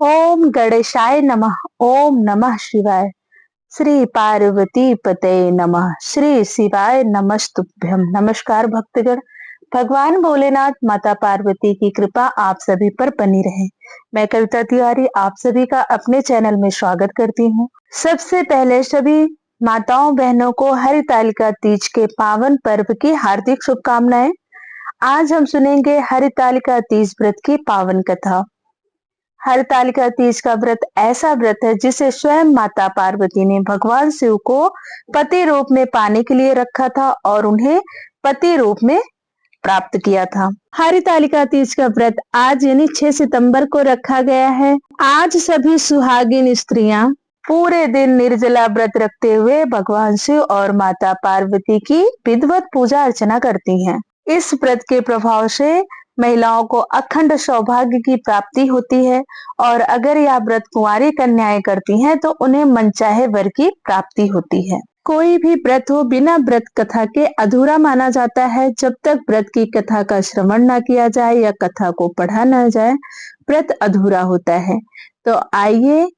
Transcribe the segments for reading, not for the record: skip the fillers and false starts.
ओम गणेशाय नमः। ओम नमः शिवाय। श्री पार्वती पतये नमः। श्री शिवाय नमस्तुभ्यम। नमस्कार भक्तगण। भगवान भोलेनाथ माता पार्वती की कृपा आप सभी पर बनी रहे। मैं कविता तिवारी आप सभी का अपने चैनल में स्वागत करती हूँ। सबसे पहले सभी माताओं बहनों को हरितालिका तीज के पावन पर्व की हार्दिक शुभकामनाएं। आज हम सुनेंगे हरितालिका तीज व्रत की पावन कथा। हरतालिका तीज का व्रत ऐसा व्रत है जिसे स्वयं माता पार्वती ने भगवान शिव को पति रूप में पाने के लिए रखा था और उन्हें पति रूप में प्राप्त किया था। हरितालिका तीज का व्रत आज यानी 6 सितंबर को रखा गया है। आज सभी सुहागिन स्त्रियां पूरे दिन निर्जला व्रत रखते हुए भगवान शिव और माता पार्वती की विधिवत पूजा अर्चना करती हैं। इस व्रत के प्रभाव से महिलाओं को अखंड सौभाग्य की प्राप्ति होती है और अगर यह व्रत कुंवारी कन्याएं करती हैं तो उन्हें मनचाहे वर की प्राप्ति होती है। कोई भी व्रत हो बिना व्रत कथा के अधूरा माना जाता है। जब तक व्रत की कथा का श्रवण न किया जाए या कथा को पढ़ा न जाए व्रत अधूरा होता है। तो आइए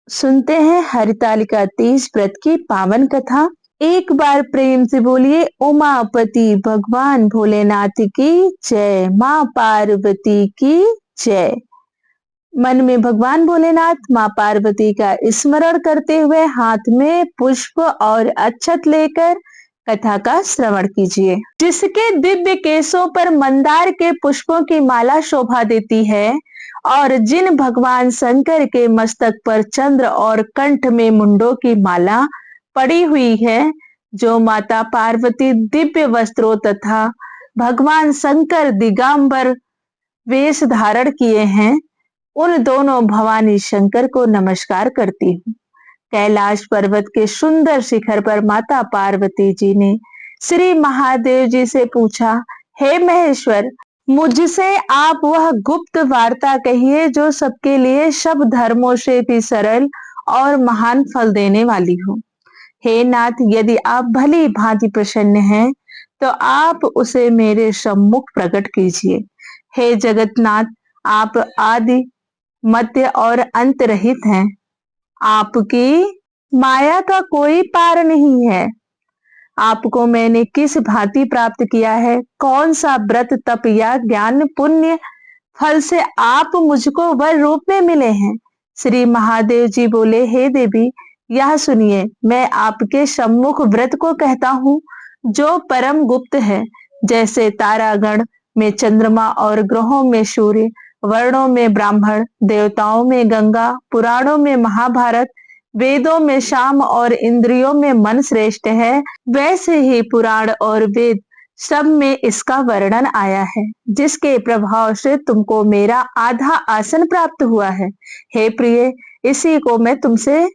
सुनते हैं हरितालिका तीज व्रत की पावन कथा। एक बार प्रेम से बोलिए उमापति भगवान भोलेनाथ की जय। माँ पार्वती की जय। मन में भगवान भोलेनाथ माँ पार्वती का स्मरण करते हुए हाथ में पुष्प और अक्षत लेकर कथा का श्रवण कीजिए। जिसके दिव्य केशों पर मंदार के पुष्पों की माला शोभा देती है और जिन भगवान शंकर के मस्तक पर चंद्र और कंठ में मुंडों की माला पड़ी हुई है, जो माता पार्वती दिव्य वस्त्रों तथा भगवान शंकर दिगंबर वेश धारण किए हैं, उन दोनों भवानी शंकर को नमस्कार करती हूँ। कैलाश पर्वत के सुंदर शिखर पर माता पार्वती जी ने श्री महादेव जी से पूछा, हे महेश्वर, मुझसे आप वह गुप्त वार्ता कहिए जो सबके लिए सब धर्मों से भी सरल और महान फल देने वाली हो। हे नाथ, यदि आप भली भांति प्रसन्न हैं तो आप उसे मेरे सम्मुख प्रकट कीजिए। हे जगतनाथ, आप आदि मध्य और अंत रहित हैं। आपकी माया का कोई पार नहीं है। आपको मैंने किस भांति प्राप्त किया है, कौन सा व्रत तप या ज्ञान पुण्य फल से आप मुझको वर रूप में मिले हैं। श्री महादेव जी बोले, हे देवी, यह सुनिए, मैं आपके सम्मुख व्रत को कहता हूँ जो परम गुप्त है। जैसे तारागण में चंद्रमा और ग्रहों में सूर्य, वर्णों में ब्राह्मण, देवताओं में गंगा, पुराणों में महाभारत, वेदों में शाम और इंद्रियों में मन श्रेष्ठ है, वैसे ही पुराण और वेद सब में इसका वर्णन आया है, जिसके प्रभाव से तुमको मेरा आधा आसन प्राप्त हुआ है। हे प्रिय, इसी को मैं तुमसे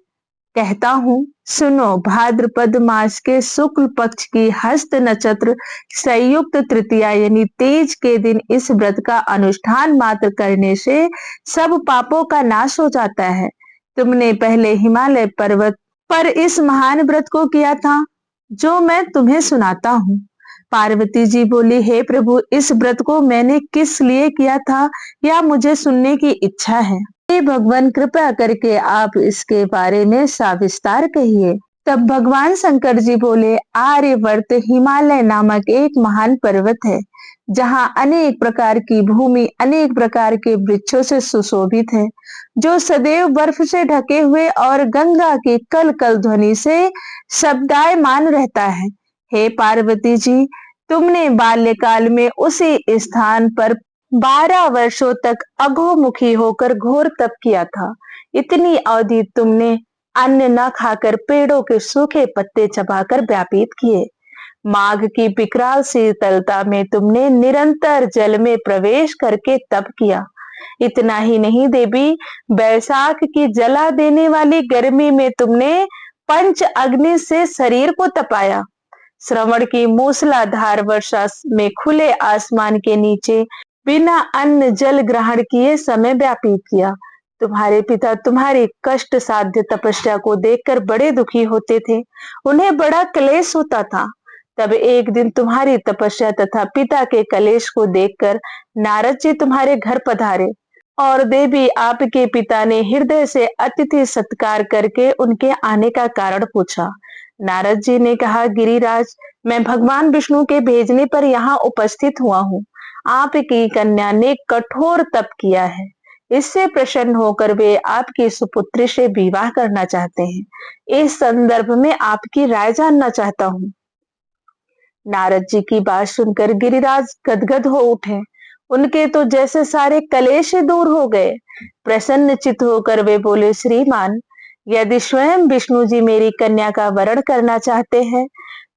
कहता हूँ, सुनो। भाद्रपद मास के शुक्ल पक्ष की हस्त नक्षत्र संयुक्त तृतीया यानी तीज के दिन इस व्रत का अनुष्ठान मात्र करने से सब पापों का नाश हो जाता है। तुमने पहले हिमालय पर्वत पर इस महान व्रत को किया था जो मैं तुम्हें सुनाता हूँ। पार्वती जी बोली, हे प्रभु, इस व्रत को मैंने किस लिए किया था या मुझे सुनने की इच्छा है। हे भगवान, कृपा करके आप इसके बारे में सविस्तार कहिए। तब भगवान शंकर जी बोले, आर्यवर्त हिमालय नामक एक महान पर्वत है जहाँ अनेक प्रकार की भूमि अनेक प्रकार के वृक्षों से सुशोभित है, जो सदैव बर्फ से ढके हुए और गंगा की कल कल ध्वनि से शब्दायमान रहता है। हे पार्वती जी, तुमने बाल्यकाल में उसी स्थान पर 12 वर्षों तक अघोमुखी होकर घोर तप किया था। इतनी अवधि तुमने अन्न न खाकर पेड़ों के सूखे पत्ते चबाकर व्यतीत किए। माघ की विकराल शीतलता में तुमने निरंतर जल में प्रवेश करके तप किया। इतना ही नहीं देवी, बैसाख की जला देने वाली गर्मी में तुमने पंच अग्नि से शरीर को तपाया। श्रवण की मूसलाधार वर्षा में खुले आसमान के नीचे बिना अन्न जल ग्रहण किए समय व्यतीत किया। तुम्हारे पिता तुम्हारी कष्ट साध्य तपस्या को देखकर बड़े दुखी होते थे, उन्हें बड़ा क्लेश होता था। तब एक दिन तुम्हारी तपस्या तथा पिता के कलेश को देखकर नारद जी तुम्हारे घर पधारे और देवी आपके पिता ने हृदय से अतिथि सत्कार करके उनके आने का कारण पूछा। नारद जी ने कहा, गिरिराज, मैं भगवान विष्णु के भेजने पर यहाँ उपस्थित हुआ हूँ। आपकी कन्या ने कठोर तप किया है, इससे प्रसन्न होकर वे आपकी सुपुत्री से विवाह करना चाहते हैं। इस संदर्भ में आपकी राय जानना चाहता हूँ। नारद जी की बात सुनकर गिरिराज गदगद हो उठे। उनके तो जैसे सारे कलेश ही दूर हो गए। प्रसन्न चित्त होकर वे बोले, श्रीमान, यदि स्वयं विष्णु जी मेरी कन्या का वरण करना चाहते हैं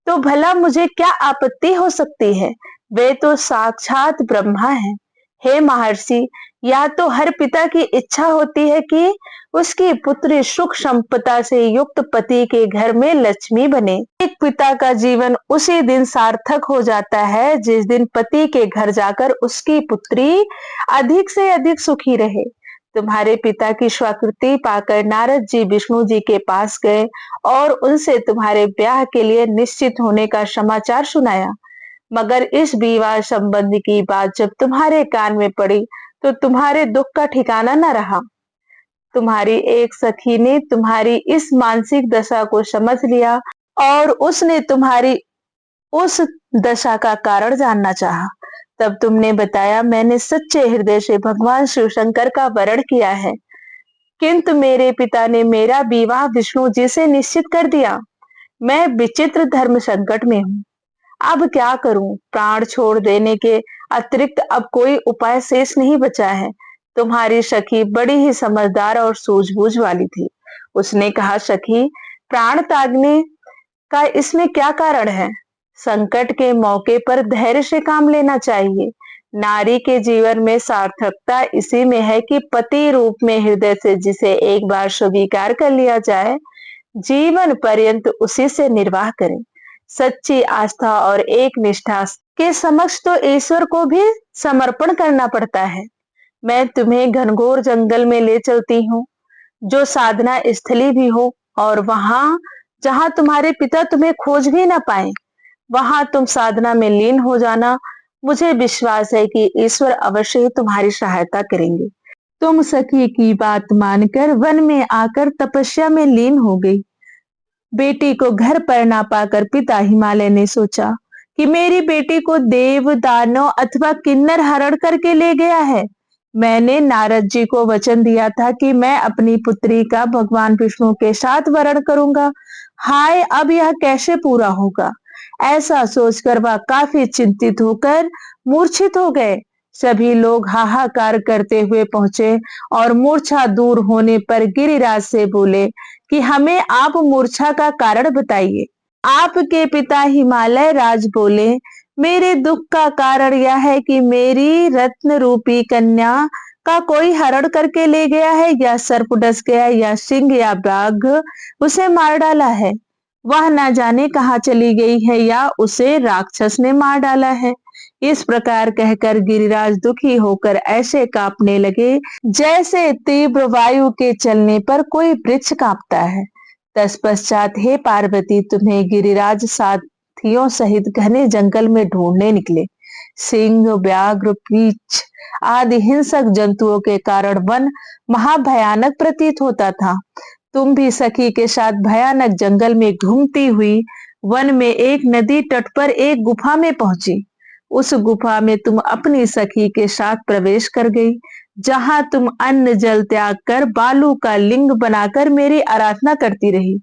तो भला मुझे क्या आपत्ति हो सकती है। वे तो साक्षात ब्रह्मा हैं। हे महर्षि, या तो हर पिता की इच्छा होती है कि उसकी पुत्री सुख संपदा से युक्त पति के घर में लक्ष्मी बने। एक पिता का जीवन उसी दिन सार्थक हो जाता है जिस दिन पति के घर जाकर उसकी पुत्री अधिक से अधिक सुखी रहे। तुम्हारे पिता की स्वीकृति पाकर नारद जी विष्णु जी के पास गए और उनसे तुम्हारे ब्याह के लिए निश्चित होने का समाचार सुनाया। मगर इस विवाह संबंध की बात जब तुम्हारे कान में पड़ी तो तुम्हारे दुख का ठिकाना न रहा। तुम्हारी एक सखी ने तुम्हारी इस मानसिक दशा को समझ लिया और उसने तुम्हारी उस दशा का कारण जानना चाहा। तब तुमने बताया, मैंने सच्चे हृदय से भगवान शिव शंकर का वरण किया है, किंतु मेरे पिता ने मेरा विवाह विष्णु जी से निश्चित कर दिया। मैं विचित्र धर्म संकट में हूँ। अब क्या करूं? प्राण छोड़ देने के अतिरिक्त अब कोई उपाय शेष नहीं बचा है। तुम्हारी सखी बड़ी ही समझदार और सूझबूझ वाली थी। उसने कहा, सखी, प्राण त्यागने का इसमें क्या कारण है? संकट के मौके पर धैर्य से काम लेना चाहिए। नारी के जीवन में सार्थकता इसी में है कि पति रूप में हृदय से जिसे एक बार स्वीकार कर लिया जाए, जीवन पर्यंत उसी से निर्वाह करें। सच्ची आस्था और एक निष्ठा के समक्ष तो ईश्वर को भी समर्पण करना पड़ता है। मैं तुम्हें घनघोर जंगल में ले चलती हूँ, जो साधना स्थली भी हो, और वहां जहां तुम्हारे पिता तुम्हें खोज भी ना पाए, वहां तुम साधना में लीन हो जाना। मुझे विश्वास है कि ईश्वर अवश्य ही तुम्हारी सहायता करेंगे। तुम सखी की बात मानकर वन में आकर तपस्या में लीन हो गई। बेटी को घर पर ना पाकर पिता हिमालय ने सोचा कि मेरी बेटी को देव, दानव अथवा किन्नर हरण करके ले गया है। मैंने नारद जी को वचन दिया था कि मैं अपनी पुत्री का भगवान विष्णु के साथ वरण करूंगा। हाय, अब यह कैसे पूरा होगा? ऐसा सोचकर वह काफी चिंतित होकर मूर्छित हो गए। सभी लोग हाहाकार करते हुए पहुंचे और मूर्छा दूर होने पर गिरिराज से बोले कि हमें आप मूर्छा का कारण बताइए। आपके पिता हिमालय राज बोले, मेरे दुख का कारण यह है कि मेरी रत्न रूपी कन्या का कोई हरण करके ले गया है, या सर्प डस गया, या सिंह या बाघ उसे मार डाला है। वह न जाने कहाँ चली गई है, या उसे राक्षस ने मार डाला है। इस प्रकार कहकर गिरिराज दुखी होकर ऐसे कांपने लगे जैसे तीव्र वायु के चलने पर कोई वृक्ष कांपता है। तत्पश्चात हे पार्वती, तुम्हें गिरिराज साथियों सहित घने जंगल में ढूंढने निकले। सिंह, व्याघ्र, कीच आदि हिंसक जंतुओं के कारण वन महाभयानक प्रतीत होता था। तुम भी सखी के साथ भयानक जंगल में घूमती हुई वन में एक नदी तट पर एक गुफा में पहुंची। उस गुफा में तुम अपनी सखी के साथ प्रवेश कर गई, जहां तुम अन्न जल त्याग कर बालू का लिंग बनाकर मेरी आराधना करती रही।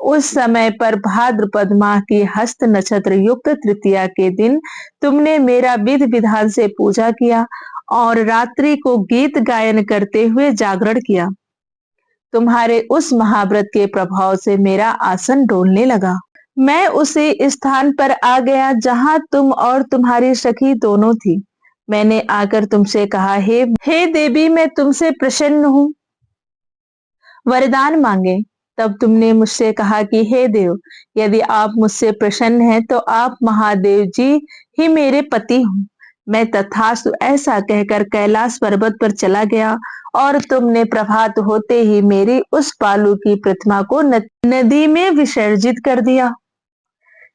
उस समय पर भाद्रपद माह की हस्त नक्षत्र युक्त तृतीया के दिन तुमने मेरा विधि विधान से पूजा किया और रात्रि को गीत गायन करते हुए जागरण किया। तुम्हारे उस महाव्रत के प्रभाव से मेरा आसन डोलने लगा। मैं उसी स्थान पर आ गया जहां तुम और तुम्हारी सखी दोनों थी। मैंने आकर तुमसे कहा, हे देवी, मैं तुमसे प्रसन्न हूं, वरदान मांगे। तब तुमने मुझसे कहा कि हे देव, यदि आप मुझसे प्रसन्न हैं तो आप महादेव जी ही मेरे पति हों। मैं तथास्तु ऐसा कहकर कैलाश पर्वत पर चला गया और तुमने प्रभात होते ही मेरी उस बालू की प्रतिमा को नदी में विसर्जित कर दिया।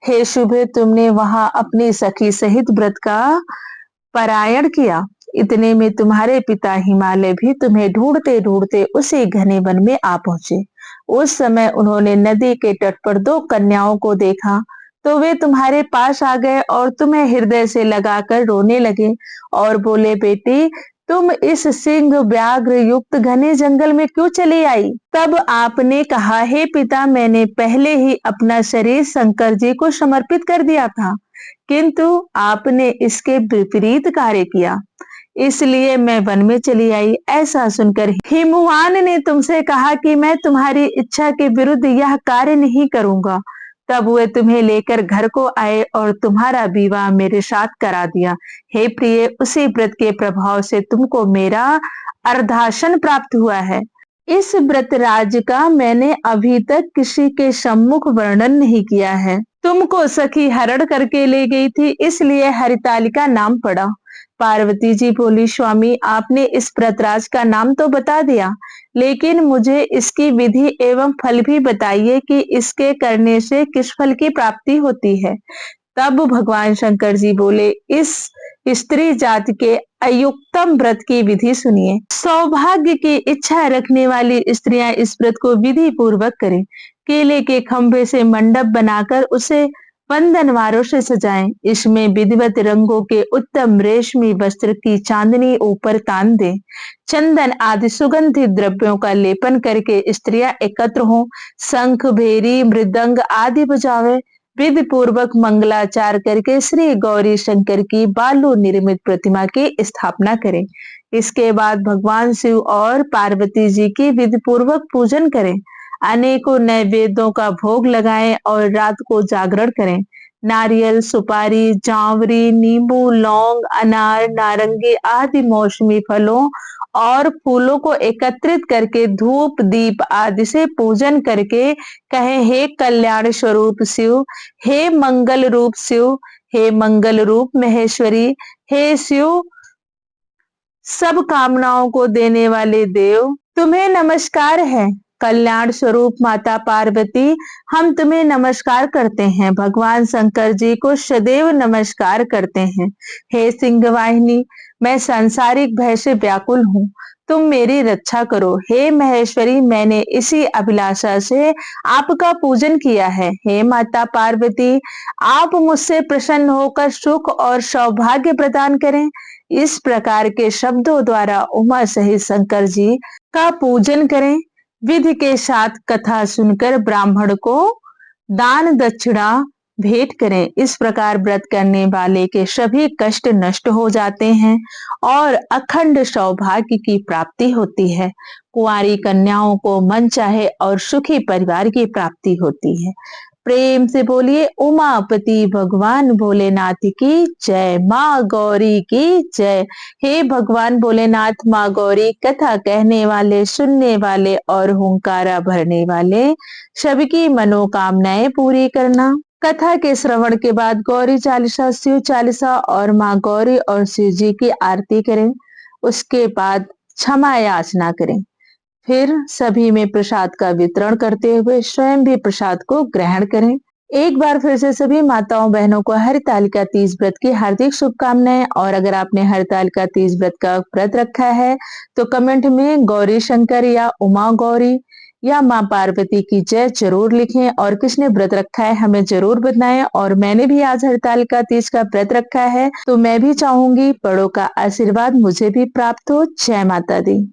हे शुभे, तुमने वहां अपनी सखी सहित व्रत का पारायण किया। इतने में तुम्हारे पिता हिमालय भी तुम्हें ढूंढते ढूंढते उसी घने वन में आ पहुंचे। उस समय उन्होंने नदी के तट पर दो कन्याओं को देखा, तो वे तुम्हारे पास आ गए और तुम्हें हृदय से लगाकर रोने लगे और बोले, बेटी तुम इस सिंह व्याघ्र युक्त घने जंगल में क्यों चली आई? तब आपने कहा, हे पिता, मैंने पहले ही अपना शरीर शंकर जी को समर्पित कर दिया था, किंतु आपने इसके विपरीत कार्य किया, इसलिए मैं वन में चली आई। ऐसा सुनकर हिमवान ने तुमसे कहा कि मैं तुम्हारी इच्छा के विरुद्ध यह कार्य नहीं करूंगा। तब वे तुम्हें लेकर घर को आए और तुम्हारा विवाह मेरे साथ करा दिया। हे प्रिय, उसी व्रत के प्रभाव से तुमको मेरा अर्धासन प्राप्त हुआ है। इस व्रत राज का मैंने अभी तक किसी के सम्मुख वर्णन नहीं किया है। तुमको सखी हरण करके ले गई थी, इसलिए हरितालिका नाम पड़ा। पार्वती जी बोली, स्वामी आपने इस व्रतराज का नाम तो बता दिया, लेकिन मुझे इसकी विधि एवं फल भी बताइए कि इसके करने से किस फल की प्राप्ति होती है। तब भगवान शंकर जी बोले, इस स्त्री जाति के अयुक्तम व्रत की विधि सुनिए। सौभाग्य की इच्छा रखने वाली स्त्रियां इस व्रत को विधि पूर्वक करें। केले के खंभे से मंडप बनाकर उसे बंधनवारों से सजाएं। इसमें विधिवत रंगों के उत्तम रेशमी वस्त्र की चांदनी ऊपर तान दें। चंदन आदि सुगंधित द्रव्यों का लेपन करके स्त्रियां एकत्र हों। शंख, भेरी, मृदंग आदि बजावे। विधि पूर्वक मंगलाचार करके श्री गौरी शंकर की बालू निर्मित प्रतिमा की स्थापना करें। इसके बाद भगवान शिव और पार्वती जी की विधि पूर्वक पूजन करें। अनेकों नैवेद्यों का भोग लगाएं और रात को जागरण करें। नारियल, सुपारी, जावरी, नींबू, लौंग, अनार, नारंगी आदि मौसमी फलों और फूलों को एकत्रित करके धूप, दीप आदि से पूजन करके कहें, हे कल्याण स्वरूप शिव, हे मंगल रूप शिव, हे मंगल रूप महेश्वरी, हे शिव सब कामनाओं को देने वाले देव, तुम्हें नमस्कार है। कल्याण स्वरूप माता पार्वती, हम तुम्हें नमस्कार करते हैं। भगवान शंकर जी को सदैव नमस्कार करते हैं। हे सिंह वाहिनी, मैं सांसारिक भय से व्याकुल हूँ, तुम मेरी रक्षा करो। हे महेश्वरी, मैंने इसी अभिलाषा से आपका पूजन किया है। हे माता पार्वती, आप मुझसे प्रसन्न होकर सुख और सौभाग्य प्रदान करें। इस प्रकार के शब्दों द्वारा उमा सहित शंकर जी का पूजन करें। विधि के साथ कथा सुनकर ब्राह्मण को दान दक्षिणा भेंट करें। इस प्रकार व्रत करने वाले के सभी कष्ट नष्ट हो जाते हैं और अखंड सौभाग्य की प्राप्ति होती है। कुंवारी कन्याओं को मन चाहे और सुखी परिवार की प्राप्ति होती है। प्रेम से बोलिए उमापति भगवान भोलेनाथ की जय, माँ गौरी की जय। हे भगवान भोलेनाथ, माँ गौरी कथा कहने वाले, सुनने वाले और हुंकारा भरने वाले सबकी मनोकामनाएं पूरी करना। कथा के श्रवण के बाद गौरी चालीसा, शिव चालीसा और माँ गौरी और शिव जी की आरती करें। उसके बाद क्षमा याचना करें। फिर सभी में प्रसाद का वितरण करते हुए स्वयं भी प्रसाद को ग्रहण करें। एक बार फिर से सभी माताओं बहनों को हरितालिका तीज व्रत की हार्दिक शुभकामनाएं। और अगर आपने हरितालिका तीज व्रत का व्रत रखा है तो कमेंट में गौरी शंकर या उमा गौरी या माँ पार्वती की जय जरूर लिखें। और किसने व्रत रखा है हमें जरूर बताएं। और मैंने भी आज हरितालिका तीज का व्रत रखा है, तो मैं भी चाहूंगी बड़ों का आशीर्वाद मुझे भी प्राप्त हो। जय माता दी।